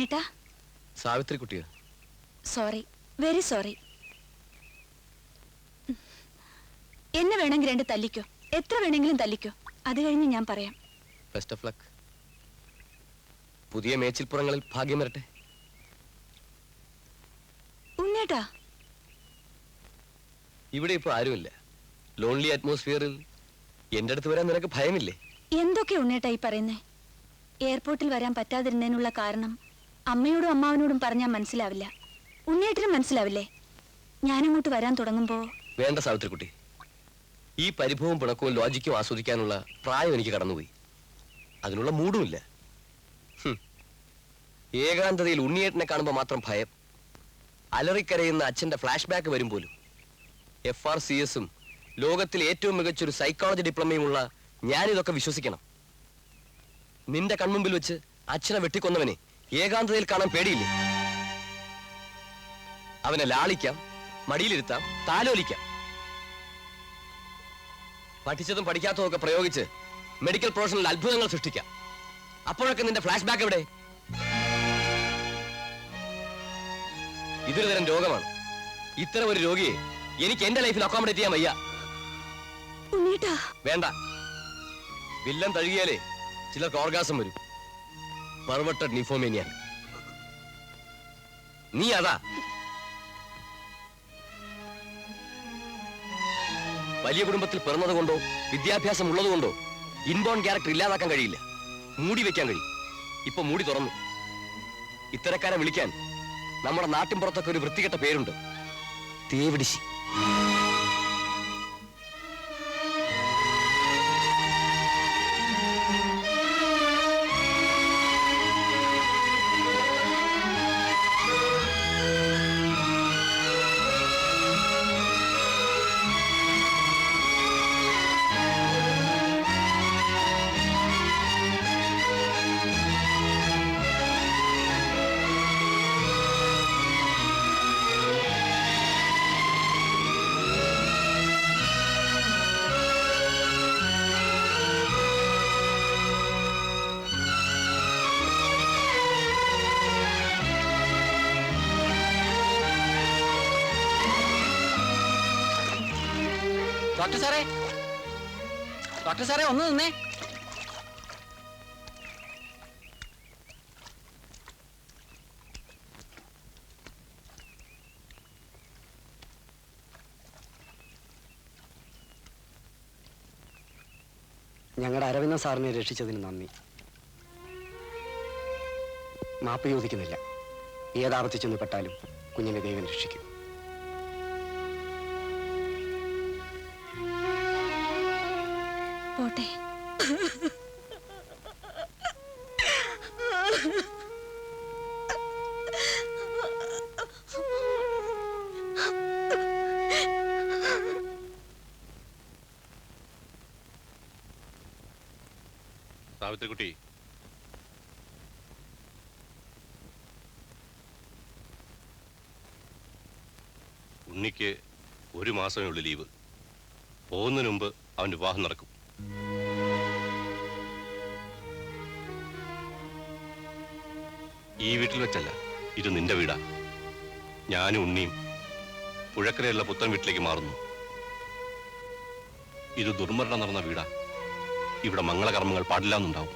ഉണ്ണേട്ടാ. സാവിത്രി കുട്ടിയോ? Sorry, very sorry. എന്നെ വേണമെങ്കിൽ രണ്ട് തല്ലിക്കോ, എത്ര വേണമെങ്കിലും തല്ലിക്കോ. അത് കഴിഞ്ഞ് ഞാൻ പറയാം. Best of luck. പുതിയ മേച്ചിൽപ്പുറങ്ങളിൽ ഭാഗ്യം വരട്ടെ. ഉണ്ണേട്ടാ, ഇവിടെ ഇപ്പൊ ആരുമില്ല. ലോൺലി അറ്റ്മോസ്ഫിയറിൽ എന്റെ അടുത്ത് വരാൻ നിനക്ക് ഭയമില്ലേ? എന്തൊക്കെ ഉണ്ണേട്ടാ ഈ പറയുന്നേ? എയർപോർട്ടിൽ വരാൻ പറ്റാതിരുന്നതിനുള്ള കാരണം അമ്മയോടും അമ്മാവനോടും പറഞ്ഞാൽ മനസ്സിലാവില്ല. ഉണ്ണേട്ടിനും മനസ്സിലാവില്ലേ? ഞാനങ്ങോട്ട് വരാൻ തുടങ്ങുമ്പോ. വേണ്ട സാവിത്രിക്കുട്ടി, ഈ പരിഭവവും പിണക്കവും ലോജിക്കും ആസ്വദിക്കാനുള്ള പ്രായം എനിക്ക് കടന്നുപോയി. അതിനുള്ള മൂടുമില്ല. ഏകാന്തതയിൽ ഉണ്ണിയേട്ടനെ കാണുമ്പോൾ മാത്രം ഭയം. അലറിക്കരയുന്ന അച്ഛന്റെ ഫ്ലാഷ് ബാക്ക് വരും പോലും. FRCSും ലോകത്തിലെ ഏറ്റവും മികച്ചൊരു സൈക്കോളജി ഡിപ്ലോമയുമുള്ള ഞാനിതൊക്കെ വിശ്വസിക്കണം. നിന്റെ കൺമുമ്പിൽ വെച്ച് അച്ഛനെ വെട്ടിക്കൊന്നവനെ ഏകാന്തതയിൽ കാണാൻ പേടിയില്ലേ? അവനെ ലാളിക്കാം, മടിയിലിരുത്താം, താലോലിക്കാം. പഠിച്ചതും പഠിക്കാത്തതും പ്രയോഗിച്ച് മെഡിക്കൽ പ്രൊഫഷണൽ അത്ഭുതങ്ങൾ സൃഷ്ടിക്കാം. അപ്പോഴൊക്കെ നിന്റെ ഫ്ലാഷ് ബാക്ക് എവിടെ? ഇതൊരു തരം രോഗമാണ്. ഇത്തരം ഒരു രോഗിയെ എനിക്ക് എന്റെ ലൈഫിൽ അക്കോമഡേറ്റ് ചെയ്യാൻ വയ്യ. വേണ്ട. വില്ലൻ തഴുകിയാലേ ചിലർക്ക് ഓർഗാസം വരും. പെർവർട്ടഡ് നിഫോമേനിയ. നീ അതാ. വലിയ കുടുംബത്തിൽ പിറന്നതുകൊണ്ടോ വിദ്യാഭ്യാസം ഉള്ളതുകൊണ്ടോ ഇൻബോൺ ക്യാരക്ടർ ഇല്ലാതാക്കാൻ കഴിയില്ല. മൂടി വെക്കാൻ കഴിയും. ഇപ്പൊ മൂടി തുറന്നു. ഇത്തരക്കാരെ വിളിക്കാൻ നമ്മുടെ നാട്ടിൻപുറത്തൊക്കെ ഒരു വൃത്തികെട്ട പേരുണ്ട്, തേവിടിശി. ഡോക്ടർ സാറേ ഒന്ന് നിന്നേ. ഞങ്ങളുടെ അരവിന്ദൻ സാറിനെ രക്ഷിച്ചതിന് നന്ദി. മാപ്പ് ചോദിക്കുന്നില്ല. ഏതാപത്തി ചെന്ന് പെട്ടാലും കുഞ്ഞിനെ ദൈവം രക്ഷിക്കും. പോട്ടെ. സാവിത്രിക്കുട്ടി, ഉണ്ണിക്ക് 1 മാസമേ ഉള്ളൂ ലീവ്. പോകുന്നതിന് മുമ്പ് അവന്റെ വിവാഹം നടക്കും. ഈ വീട്ടിൽ വെച്ചല്ല, ഇത് നിന്റെ വീടാ. ഞാനും ഉണ്ണിയും പുഴക്കരയുള്ള പുത്തൻ വീട്ടിലേക്ക് മാറുന്നു. ഇത് ദുർമരണം നടന്ന വീടാ. ഇവിടെ മംഗളകർമ്മങ്ങൾ പാടില്ലാന്നുണ്ടാവും.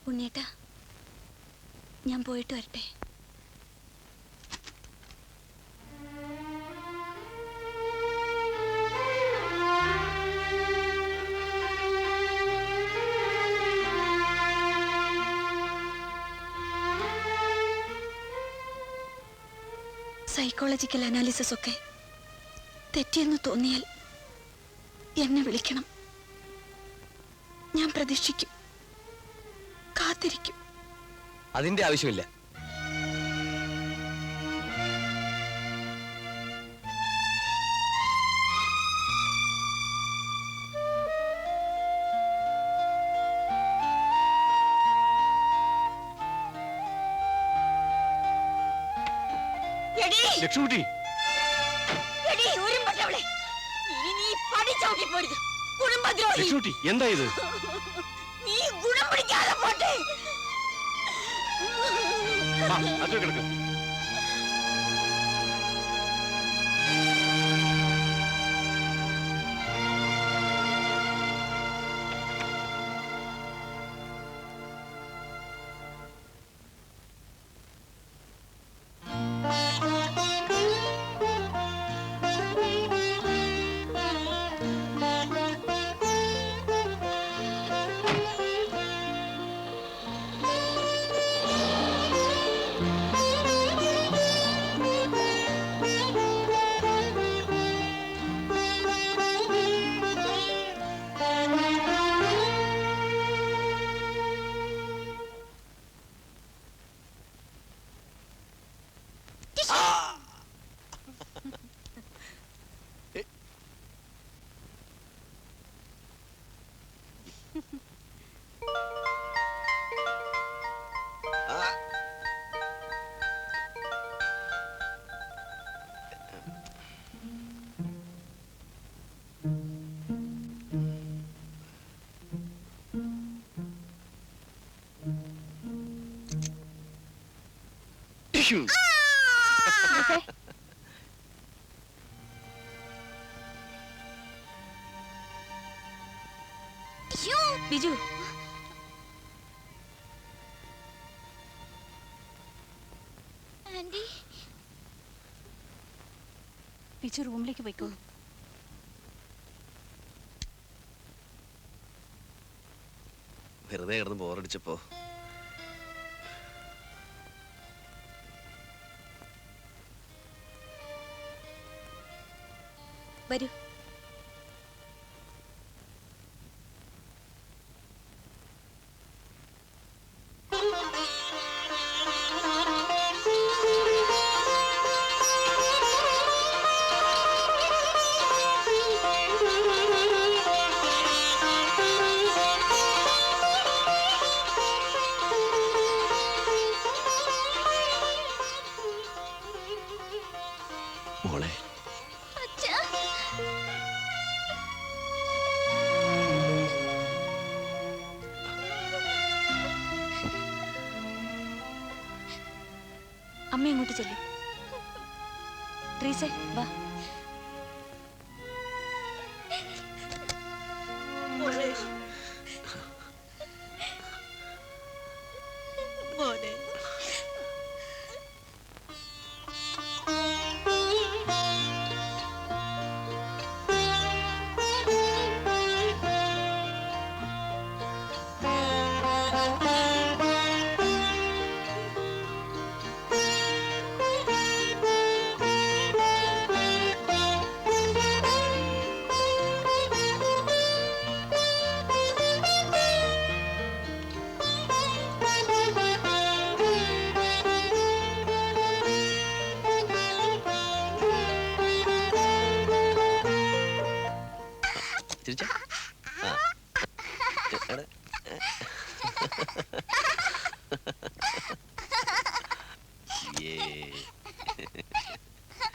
ഉണ്ണേട്ടാ, ഞാൻ പോയിട്ട് വരട്ടെ. സൈക്കോളജിക്കൽ അനാലിസിസ് ഒക്കെ തെറ്റിയെന്ന് തോന്നിയാൽ എന്നെ വിളിക്കണം. ഞാൻ പ്രതീക്ഷിക്കും, കാത്തിരിക്കും. അതിന്റെ ആവശ്യമില്ല. ലക്ഷ്മിക്കുട്ടി ലക്ഷ്മിക്കുട്ടി എന്താ ഇത്? അത് കിടക്ക്. ബിജു, ബിജു റൂമിലേക്ക് പോയിക്കോളൂ. വെറുതെ കിടന്ന് ബോറടിച്ചപ്പോ വരൂ. മോളെ, അമ്മ അങ്ങോട്ട് ചെല്ലും. ട്രീസേ വാ. ചിരിച്ചാ? ആ. എടാ.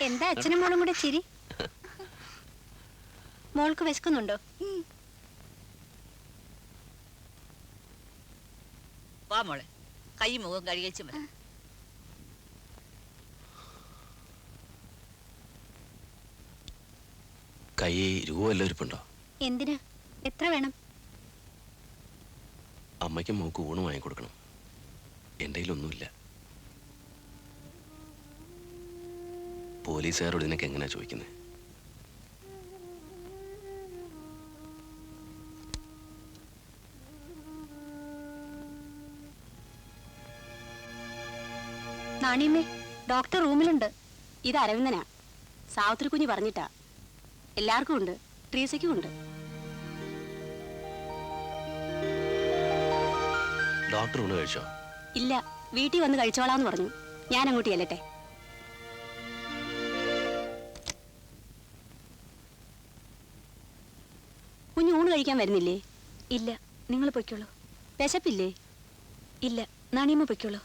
എന്താ അച്ഛനും മോളും കൂടെ ചിരി? മോൾക്ക് വിശക്കുന്നുണ്ടോ? വാ മോളെ, കൈ മുഖം കഴുകിച്ചു മതി. കൈ രൂപ വല്ലതും ഇരിപ്പുണ്ടോ? എന്തിനാ? എത്ര വേണം? അമ്മയ്ക്കും മോക്ക് ഊണ് വാങ്ങിക്കൊടുക്കണം. എൻ്റെ കയ്യിലൊന്നുമില്ല. പോലീസുകാരോട് ഇതിനൊക്കെ എങ്ങനെയാ ചോദിക്കുന്നത്? നാണിയമ്മേ, ഡോക്ടർ റൂമിലുണ്ട്. ഇത് അരവിന്ദനാ. സാവിത്രി കുഞ്ഞ് പറഞ്ഞിട്ടാ. എല്ലാവർക്കും ഉണ്ട്, ട്രീസയ്ക്കും ഉണ്ട്. ഡോക്ടർ ഊണ് കഴിച്ചോ? ഇല്ല, വീട്ടിൽ വന്ന് കഴിച്ചോളാന്ന് പറഞ്ഞു. ഞാൻ അങ്ങോട്ട് ചെല്ലട്ടെ. കുഞ്ഞ് ഊണ് കഴിക്കാൻ വരുന്നില്ലേ? ഇല്ല, നിങ്ങൾ പൊയ്ക്കോളൂ. വിശപ്പില്ലേ? ഇല്ല, നാണിയമ്മ പൊയ്ക്കോളൂ.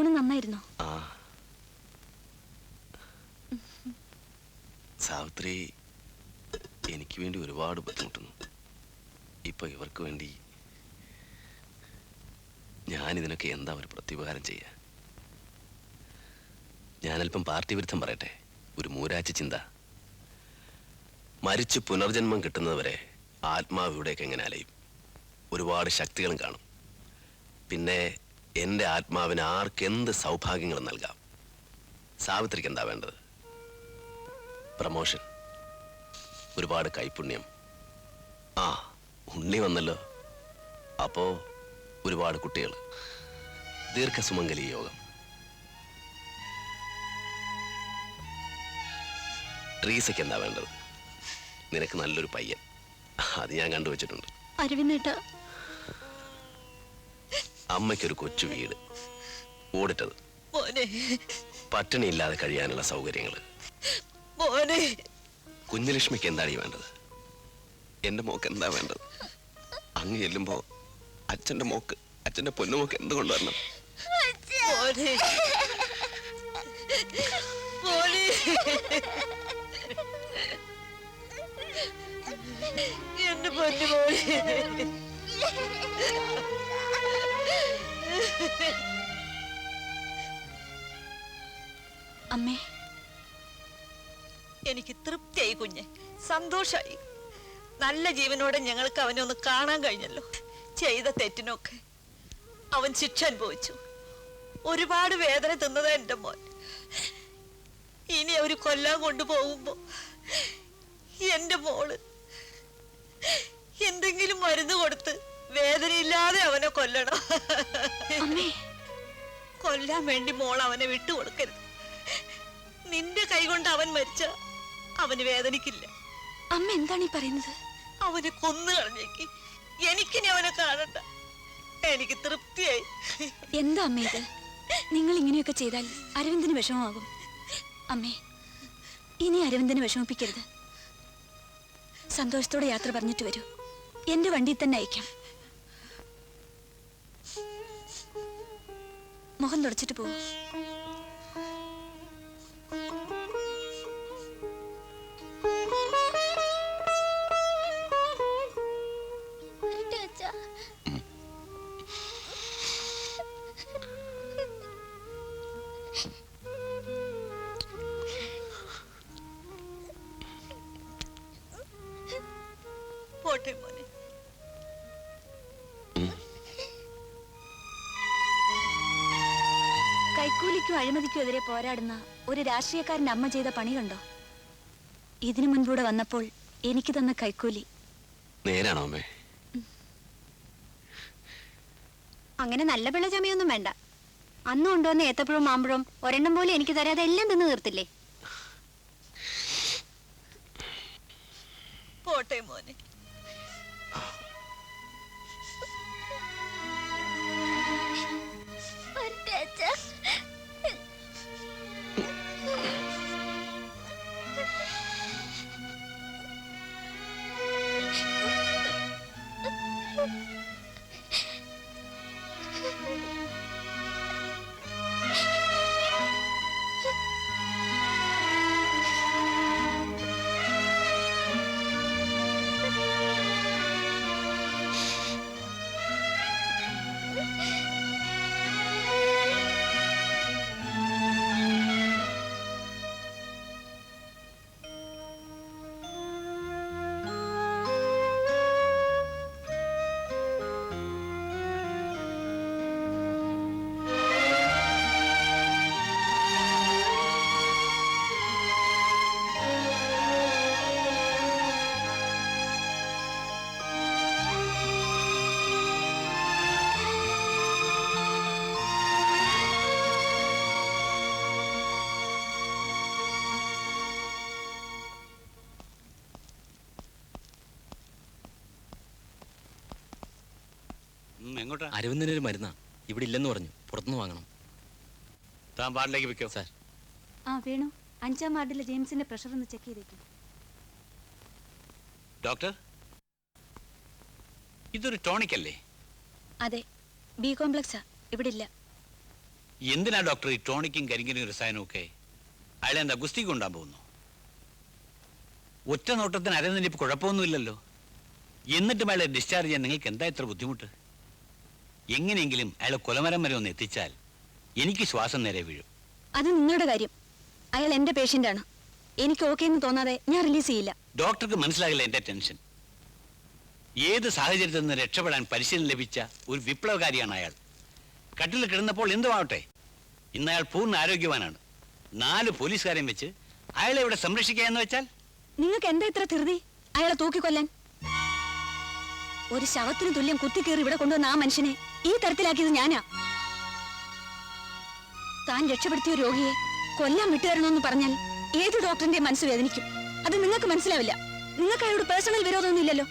ഊണ് നന്നായിരുന്നോ? ആ സാവിത്രി എനിക്ക് വേണ്ടി ഒരുപാട് ബുദ്ധിമുട്ടുന്നു. ഇപ്പൊ ഇവർക്ക് വേണ്ടി ഞാനിതിനൊക്കെ എന്താ ഒരു പ്രത്യുപകാരം ചെയ്യാ? ഞാനല്പം പാർട്ടി വിരുദ്ധം പറയട്ടെ, ഒരു മൂരാച്ച ചിന്ത. മരിച്ച് പുനർജന്മം കിട്ടുന്നവരെ ആത്മാവ് ഇവിടേക്ക് എങ്ങനെ അലയും? ഒരുപാട് ശക്തികളും കാണും. പിന്നെ എൻ്റെ ആത്മാവിന് ആർക്കെന്ത് സൗഭാഗ്യങ്ങളും നൽകാം. സാവിത്രിക്ക് എന്താ വേണ്ടത്? പ്രമോഷൻ, ഒരുപാട് കൈപുണ്യം. ആ ഉണ്ണി വന്നല്ലോ, അപ്പോ ഒരുപാട് കുട്ടികൾ, ദീർഘസുമംഗലി യോഗം. ട്രീസയ്ക്ക് എന്താ വേണ്ടത്? നിനക്ക് നല്ലൊരു പയ്യൻ, അത് ഞാൻ കണ്ടുവച്ചിട്ടുണ്ട്. അരവിന്ദേട്ടാ, അമ്മയ്ക്കൊരു കൊച്ചു വീട്, ഓടിട്ടത്, മോനെ പട്ടിണി ഇല്ലാതെ കഴിയാനുള്ള സൗകര്യങ്ങൾ. മോനെ കുഞ്ഞലക്ഷ്മിക്ക് എന്താണ് ഈ വേണ്ടത്? എന്റെ മോക്ക് എന്താ വേണ്ടത്? അങ്ങ് ചെല്ലുമ്പോ അച്ഛന്റെ മോക്ക്, അച്ഛന്റെ പൊന്നുമോക്ക് എന്ത് കൊണ്ടുവരണം? മോനെ മോനെ എന്റെ പൊന്നു മോനെ. അമ്മേ, എനിക്ക് തൃപ്തിയായി കുഞ്ഞെ, സന്തോഷായി. നല്ല ജീവനോടെ ഞങ്ങൾക്ക് അവനെ ഒന്ന് കാണാൻ കഴിഞ്ഞല്ലോ. ചെയ്ത തെറ്റിനൊക്കെ അവൻ ശിക്ഷ അനുഭവിച്ചു. ഒരുപാട് വേദന തിന്നത് എന്റെ മോൻ. ഇനി അവര് കൊല്ലാൻ കൊണ്ടുപോകുമ്പോ എന്റെ മോള് എന്തെങ്കിലും മരുന്ന് കൊടുത്ത് വേദനയില്ലാതെ അവനെ കൊല്ലണം. കൊല്ലാൻ വേണ്ടി മോൾ അവനെ വിട്ടുകൊടുക്കരുത്. നിന്റെ കൈകൊണ്ട് അവൻ മരിച്ച അവന് വേദനിക്കില്ല. അമ്മ എന്താണ് ഈ പറയുന്നത്? അവനെ കൊന്നു കളഞ്ഞേക്ക്. എനിക്കിനി അവനെ കാണണ്ട. എനിക്ക് തൃപ്തിയായി. എന്താ അമ്മ ഇത്? നിങ്ങൾ ഇങ്ങനെയൊക്കെ ചെയ്താൽ അരവിന്ദന് വിഷമമാകും. അമ്മേ, ഇനി അരവിന്ദനെ വിഷമിപ്പിക്കരുത്. സന്തോഷത്തോടെ യാത്ര പറഞ്ഞിട്ട് വരൂ. എന്റെ വണ്ടിയിൽ തന്നെ അയക്കാം. മുഖം തുടച്ചിട്ട് പോകൂ. പോട്ടെ മോനെ. കൈക്കൂലിക്കും അഴിമതിക്കും എതിരെ പോരാടുന്ന ഒരു രാഷ്ട്രീയക്കാരന്റെ അമ്മ ചെയ്ത പണി കണ്ടോ? ഇതിനു മുൻപൂടെ വന്നപ്പോൾ എനിക്ക് തന്ന കൈക്കൂലി. നേരാണോ അമ്മേ? അങ്ങനെ നല്ല പിള്ള ചമയൊന്നും വേണ്ട. അന്ന് കൊണ്ടുവന്ന ഏത്തപ്പഴവും മാമ്പഴവും ഒരെണ്ണം പോലെ എനിക്ക് തരാതെ എല്ലാം തിന്നു തീർത്തില്ലേ? പോട്ടെ മോനെ. എങ്ങോട്ടാ? അരവിന്ദനൊരു മരുന്നാ, ഇവിടെ ഇല്ലെന്ന് പറഞ്ഞു. പുറത്തുനിന്ന് വാങ്ങണം. താൻ വാർഡിലേക്ക് വെക്കോ. സാർ. വേണു, 5-ാം വാർഡിലെ ജെയിംസിന്റെ പ്രഷർ ഒന്ന് ചെക്ക് ചെയ്തേക്കും. ഡോക്ടർ, ഇതൊരു ടോണിക് അല്ലേ? അതെ, ബി കോംപ്ലക്സാ, ഇവിടെ ഇല്ല. എന്തിനാ ഡോക്ടർ ഈ ടോണിക്കും കരിങ്കനും രസായനവും ഒക്കെ? അയാളെ എന്താ ഗുസ്തി കൊണ്ടാൻ പോകുന്നു? ഒറ്റ നോട്ടത്തിന് അരനിന്നിപ്പ് കുഴപ്പമൊന്നുമില്ലല്ലോ. എന്നിട്ടും അയാളെ ഡിസ്ചാർജ് ചെയ്യാൻ നിങ്ങൾക്ക് എന്താ ഇത്ര ബുദ്ധിമുട്ട്? എങ്ങനെയെങ്കിലും അയാളെ കൊലമരം വരെ ഒന്ന് എത്തിച്ചാൽ എനിക്ക് ശ്വാസം നേരെ വീഴും. അത് നിങ്ങളുടെ കാര്യം. അയാൾ എന്റെ പേഷ്യന്റ് ആണ്. എനിക്ക് ഓക്കെ എന്ന് തോന്നാതെ ഞാൻ റിലീസ് ചെയ്യില്ല. ഡോക്ടർക്ക് മനസ്സിലാകില്ല എന്റെ ടെൻഷൻ. ഏത് സാഹചര്യത്തിൽ നിന്ന് രക്ഷപ്പെടാൻ പരിശീലനം ലഭിച്ച ഒരു വിപ്ലവകാരിയാണ് അയാൾ. കട്ടിൽ കിടന്നപ്പോൾ എന്തുമാവട്ടെ, ഇന്ന് അയാൾ പൂർണ്ണ ആരോഗ്യവാനാണ്. 4 പോലീസുകാരെയും വെച്ച് അയാളെ ഇവിടെ സംരക്ഷിക്കുക എന്ന് വെച്ചാൽ നിങ്ങൾക്ക് എന്താ ഇത്ര ധൃതി അയാളെ തൂക്കിക്കൊല്ലാൻ? ഒരു ശവത്തിന് തുല്യം കുത്തിക്കേറി ഇവിടെ കൊണ്ടുവന്ന ആ മനുഷ്യനെ ഈ തരത്തിലാക്കിയത് ഞാനാ. താൻ രക്ഷപ്പെടുത്തിയ രോഗിയെ കൊല്ലാൻ വിട്ടുതരണമെന്ന് പറഞ്ഞാൽ ഏത് ഡോക്ടറിന്റെ മനസ്സ് വേദനിക്കും. അത് നിങ്ങൾക്ക് മനസ്സിലാവില്ല. നിങ്ങൾക്ക് അയാളോട് പേഴ്സണൽ വിരോധമൊന്നും ഇല്ലല്ലോ.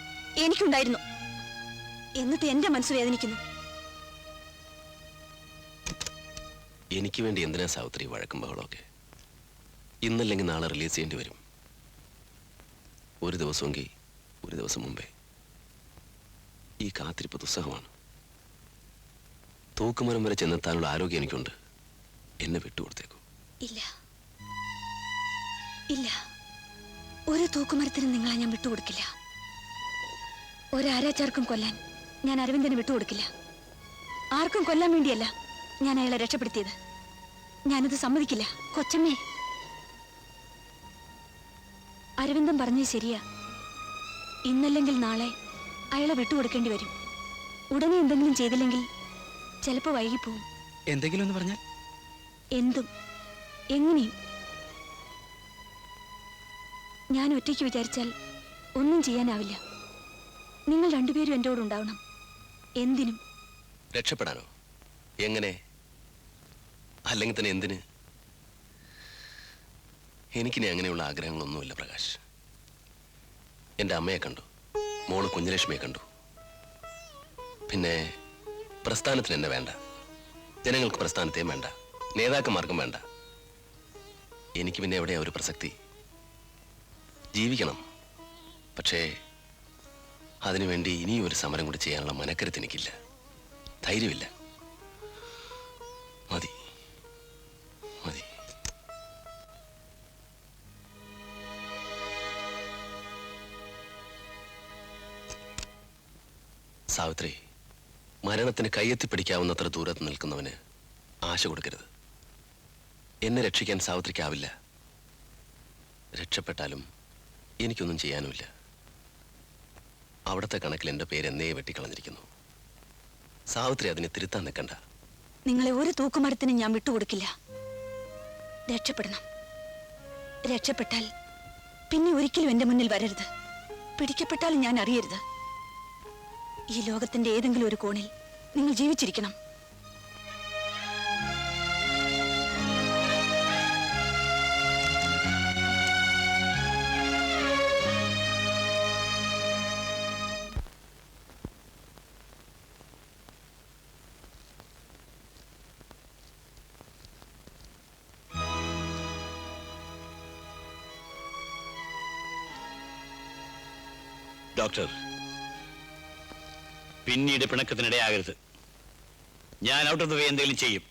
എനിക്കുണ്ടായിരുന്നു. എന്നിട്ട് എന്റെ മനസ്സ് വേദനിക്കുന്നു. എനിക്ക് വേണ്ടി എന്തിനാ സാവിത്രി വഴക്കും ബഹളമൊക്കെ? ഇന്നല്ലെങ്കിൽ നാളെ റിലീസ് ചെയ്യേണ്ടി വരും. ഒരു ദിവസമെങ്കിൽ ഒരു ദിവസം മുമ്പേ. ഈ കാത്തിരിപ്പ് ദുസ്സഹമാണ്. തൂക്കുമരം വരെ ചെന്നെത്താനുള്ള ആരോഗ്യം എനിക്കുണ്ട്. എന്നെ വിട്ടുകൊടുത്തേക്കൂ. ഇല്ല ഇല്ല, ഒരു തൂക്കുമരത്തിന് നിങ്ങളെ ഞാൻ വിട്ടുകൊടുക്കില്ല. ഒരാരാച്ചാർക്കും കൊല്ലാൻ ഞാൻ അരവിന്ദനെ വിട്ടുകൊടുക്കില്ല. ആർക്കും കൊല്ലാൻ വേണ്ടിയല്ല ഞാൻ അയാളെ രക്ഷപ്പെടുത്തിയത്. ഞാനത് സമ്മതിക്കില്ല. കൊച്ചമ്മേ, അരവിന്ദൻ പറഞ്ഞത് ശരിയാ. ഇന്നല്ലെങ്കിൽ നാളെ അയാളെ വിട്ടുകൊടുക്കേണ്ടി വരും. ഉടനെ എന്തെങ്കിലും ചെയ്തില്ലെങ്കിൽ ചിലപ്പോ വൈകിപ്പോവും. എന്തെങ്കിലും എന്ന് പറഞ്ഞാൽ എന്തും എങ്ങനെയും. ഞാൻ ഒറ്റയ്ക്ക് വിചാരിച്ചാൽ ഒന്നും ചെയ്യാനാവില്ല. നിങ്ങൾ രണ്ടുപേരും എൻ്റെ കൂടെ ഉണ്ടാവണം. എന്തിനും. രക്ഷപ്പെടാനോ? എങ്ങനെ? അല്ലെങ്കിൽ തന്നെ എന്തിന്? എനിക്കിനി അങ്ങനെയുള്ള ആഗ്രഹങ്ങളൊന്നുമില്ല പ്രകാശ്. എൻ്റെ അമ്മയെ കണ്ടു, മോള് കുഞ്ഞലക്ഷ്മിയെ കണ്ടു. പിന്നെ പ്രസ്ഥാനത്തിന് എന്നെ വേണ്ട, ജനങ്ങൾക്ക് പ്രസ്ഥാനത്തെയും വേണ്ട, നേതാക്കന്മാർക്കും വേണ്ട. എനിക്ക് പിന്നെ എവിടെയാ ഒരു പ്രസക്തി? ജീവിക്കണം, പക്ഷേ അതിനുവേണ്ടി ഇനിയും ഒരു സമരം കൂടി ചെയ്യാനുള്ള മനക്കരുത്ത് എനിക്കില്ല, ധൈര്യമില്ല. മതി മതി. സാവിത്രി, മരണത്തിന് കയ്യെത്തിപ്പിടിക്കാവുന്നത്ര ദൂരത്ത് നിൽക്കുന്നവന് ആശ കൊടുക്കരുത്. എന്നെ രക്ഷിക്കാൻ സാവിത്രിക്കാവില്ല. രക്ഷപ്പെട്ടാലും എനിക്കൊന്നും ചെയ്യാനുമില്ല. അവിടുത്തെ കണക്കിൽ എൻ്റെ പേര് എന്നേ വെട്ടിക്കളഞ്ഞിരിക്കുന്നു. സാവിത്രി അതിനെ തിരുത്താൻ നിൽക്കണ്ട. നിങ്ങളെ ഒരു തൂക്കുമരത്തിനും ഞാൻ വിട്ടുകൊടുക്കില്ല. രക്ഷപ്പെടണം. രക്ഷപ്പെട്ടാൽ പിന്നെ ഒരിക്കലും എൻ്റെ മുന്നിൽ വരരുത്. പിടിക്കപ്പെട്ടാലും ഞാൻ അറിയരുത്. ഈ ലോകത്തിന്റെ ഏതെങ്കിലും ഒരു കോണിൽ നിങ്ങൾ ജീവിച്ചിരിക്കണം. ഡോക്ടർ, പിന്നീട് പിണക്കത്തിനിടയാകരുത്. ഞാൻ ഔട്ട് ഓഫ് ദ വേ എന്തെങ്കിലും ചെയ്യും.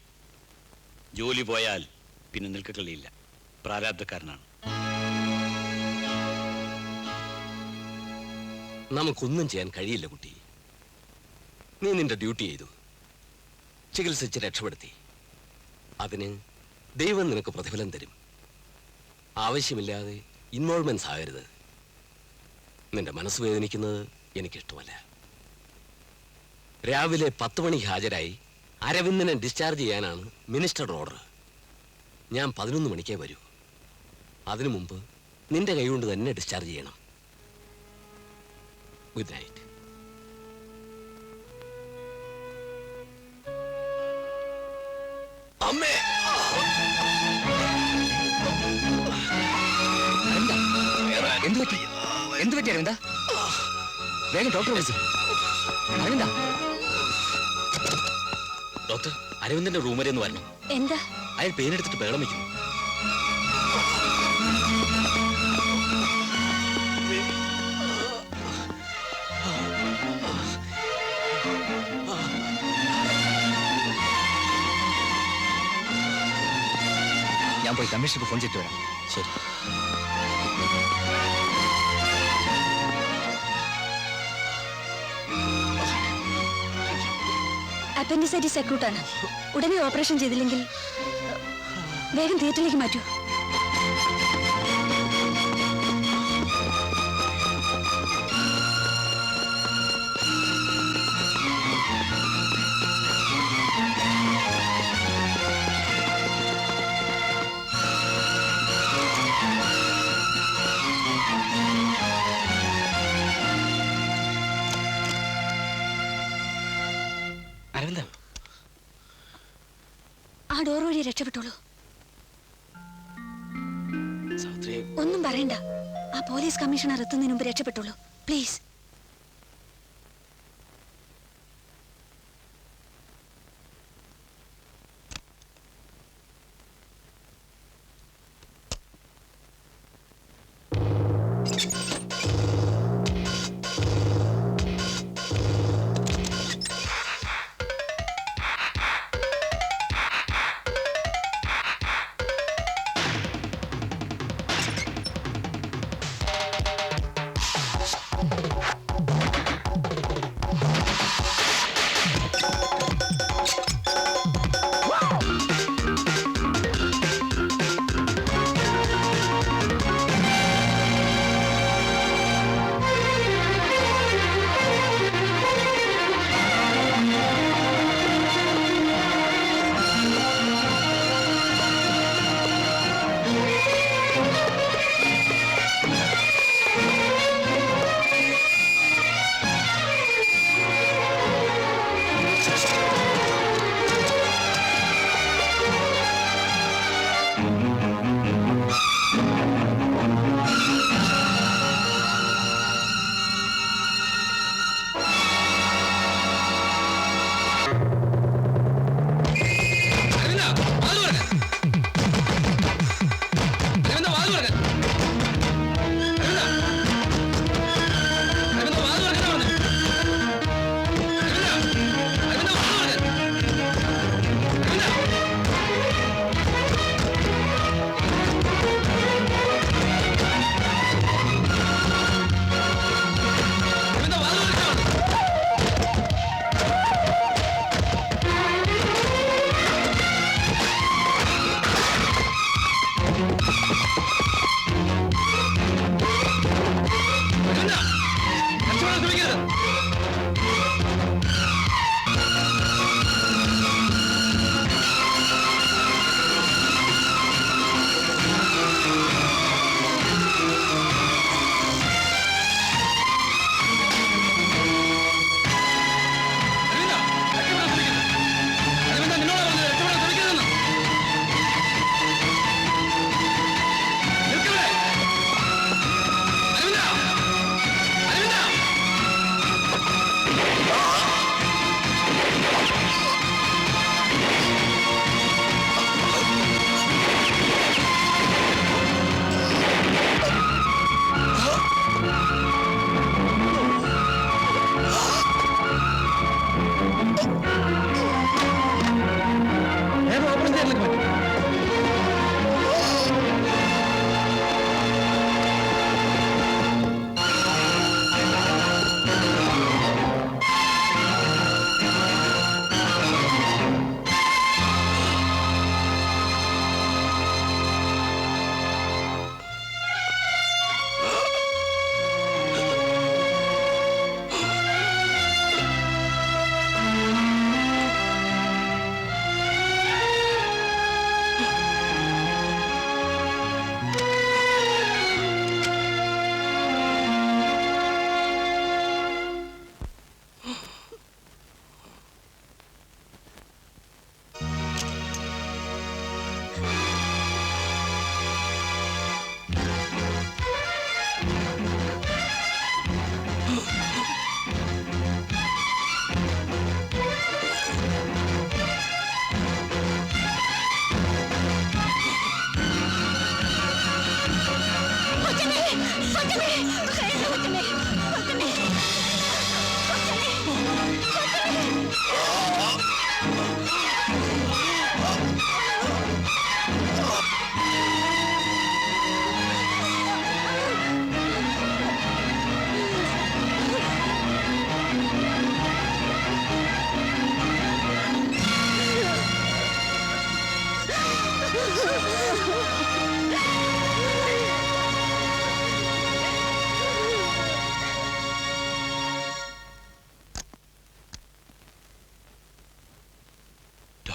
ജോലി പോയാൽ പിന്നെ നിൽക്കക്കളിയില്ല. പ്രാരാബ്ധക്കാരനാണ്. നമുക്കൊന്നും ചെയ്യാൻ കഴിയില്ല കുട്ടി. നീ നിന്റെ ഡ്യൂട്ടി ചെയ്തു, ചികിത്സിച്ച് രക്ഷപ്പെടുത്തി. അതിന് ദൈവം നിനക്ക് പ്രതിഫലം തരും. ആവശ്യമില്ലാതെ ഇൻവോൾവ്മെന്റ്സ് ആകരുത്. നിന്റെ മനസ്സ് വേദനിക്കുന്നത് എനിക്കിഷ്ടമല്ല. രാവിലെ 10 മണിക്ക് ഹാജരായി അരവിന്ദനെ ഡിസ്ചാർജ് ചെയ്യാനാണ് മിനിസ്റ്ററുടെ ഓർഡർ. ഞാൻ 11 മണിക്കേ വരൂ. അതിനു മുമ്പ് നിന്റെ കൈകൊണ്ട് തന്നെ ഡിസ്ചാർജ് ചെയ്യണം. Good night. അമ്മേ, എന്ത് പറ്റി? എന്ത് പറ്റി അരവിന്ദ? വേഗം ഡോക്ടറെ വിളിച്ചു. അരവിന്ദ, ഡോക്ടർ അരവിന്ദന്റെ റൂം വരെ ഒന്ന് വരണം. എന്താ? അയാൾ പേരെടുത്തിട്ട് ബഹളം വയ്ക്കുന്നു. പോയി കമ്മീഷണർക്ക് ഫോൺ ചെയ്തിട്ട് വരാം. ശരി. അപ്പൻഡിസൈറ്റിസ് അക്യൂട്ടാണ്. ഉടനെ ഓപ്പറേഷൻ ചെയ്തില്ലെങ്കിൽ വേഗം തിയേറ്ററിലേക്ക് മാറ്റൂ. അരവിന്ദ, ആ ഡോർ വഴി രക്ഷപ്പെട്ടോളൂ. സാവിത്രി, ഒന്നും പറയണ്ട. ആ പോലീസ് കമ്മീഷണർ എത്തുന്നതിന് മുമ്പ് രക്ഷപ്പെട്ടോളൂ പ്ലീസ്.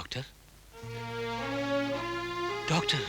Doctor doctor